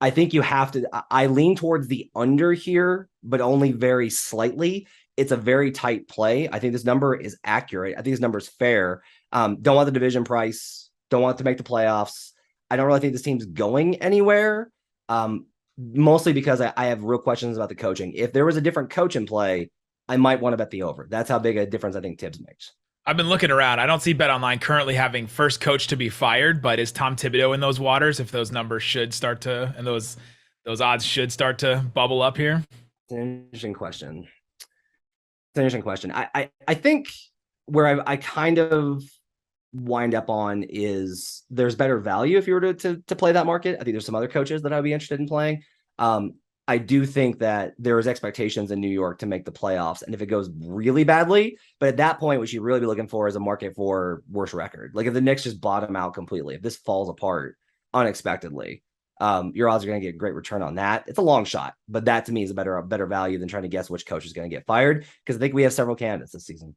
I think you have to, I lean towards the under here, but only very slightly. It's a very tight play. I think this number is accurate. I think this number is fair. Don't want the division price. Don't want to make the playoffs. I don't really think this team's going anywhere. Mostly because I have real questions about the coaching. If there was a different coach in play, I might want to bet the over. That's how big a difference I think Tibbs makes. I've been looking around. I don't see BetOnline currently having first coach to be fired, but is Tom Thibodeau in those waters if those numbers should start to, and those odds should start to bubble up here? It's an interesting question. I think where I kind of wind up on is there's better value if you were to play that market. I think there's some other coaches that I'd be interested in playing. I do think that there is expectations in New York to make the playoffs, and if it goes really badly, but at that point, what you'd really be looking for is a market for worse record. Like if the Knicks just bottom out completely, if this falls apart unexpectedly, your odds are going to get a great return on that. It's a long shot, but that to me is a better value than trying to guess which coach is going to get fired, because I think we have several candidates this season.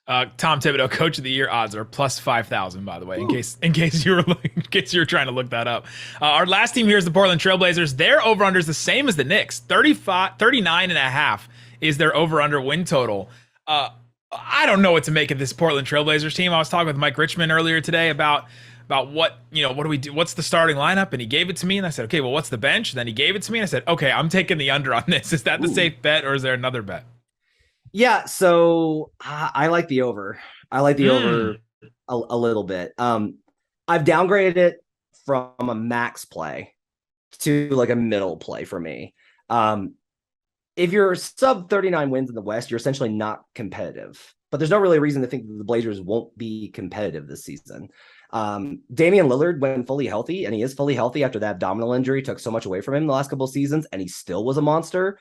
Tom Thibodeau, Coach of the Year odds are plus 5,000. By the way, in case you were trying to look that up. Our last team here is the Portland Trailblazers. Their over under is the same as the Knicks. 39.5 is their over under win total. I don't know what to make of this Portland Trailblazers team. I was talking with Mike Richmond earlier today about what do we do? What's the starting lineup? And he gave it to me, and I said, okay, well, what's the bench? And then he gave it to me, and I said, okay, I'm taking the under on this. Is that the safe bet, or is there another bet? Yeah, so I like the over. I like the over a little bit. I've downgraded it from a max play to like a middle play for me. If you're sub 39 wins in the West, you're essentially not competitive. But there's no really reason to think that the Blazers won't be competitive this season. Damian Lillard, when fully healthy, and he is fully healthy after that abdominal injury, took so much away from him the last couple of seasons, and he still was a monster.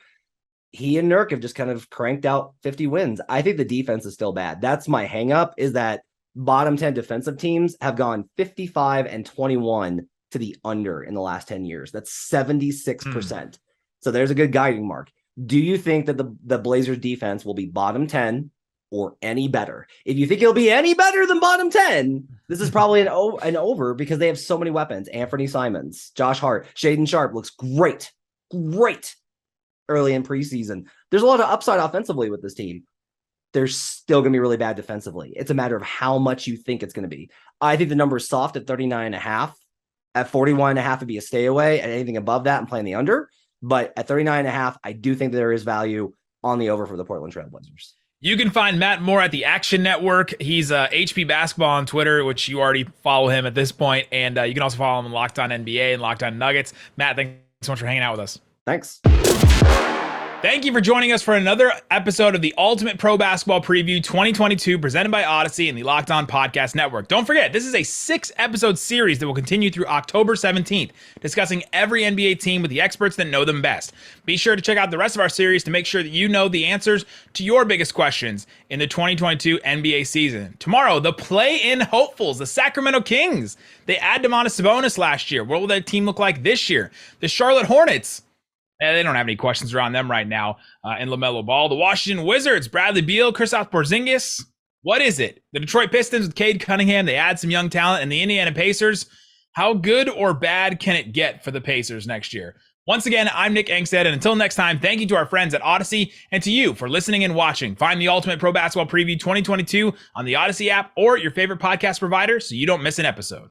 He and Nurk have just kind of cranked out 50 wins. I think the defense is still bad. That's my hang up, is that bottom 10 defensive teams have gone 55-21 to the under in the last 10 years. That's 76%. So there's a good guiding mark. Do you think that the Blazers defense will be bottom 10 or any better? If you think it'll be any better than bottom 10, this is probably an over, because they have so many weapons. Anthony Simons, Josh Hart, Shaedon Sharpe looks great early in preseason. There's a lot of upside offensively with this team. They're still going to be really bad defensively. It's a matter of how much you think it's going to be. I think the number is soft at 39.5. At 41.5 would be a stay away. At anything above that, I'm playing the under. But at 39.5, I do think there is value on the over for the Portland Trailblazers. You can find Matt Moore at the Action Network. He's HP Basketball on Twitter, which you already follow him at this point. And you can also follow him on Locked On NBA and Locked On Nuggets. Matt, thanks so much for hanging out with us. Thanks. Thank you for joining us for another episode of the Ultimate Pro Basketball Preview 2022, presented by Audacy and the Locked On Podcast Network. Don't forget, this is a 6-episode series that will continue through October 17th, discussing every NBA team with the experts that know them best. Be sure to check out the rest of our series to make sure that you know the answers to your biggest questions in the 2022 NBA season. Tomorrow, the play-in hopefuls, the Sacramento Kings. They add Domantas Sabonis last year. What will that team look like this year? The Charlotte Hornets. They don't have any questions around them right now in LaMelo Ball. The Washington Wizards, Bradley Beal, Kristaps Porzingis. What is it? The Detroit Pistons with Cade Cunningham. They add some young talent. And the Indiana Pacers. How good or bad can it get for the Pacers next year? Once again, I'm Nick Angstead. And until next time, thank you to our friends at Audacy and to you for listening and watching. Find the Ultimate Pro Basketball Preview 2022 on the Audacy app or your favorite podcast provider so you don't miss an episode.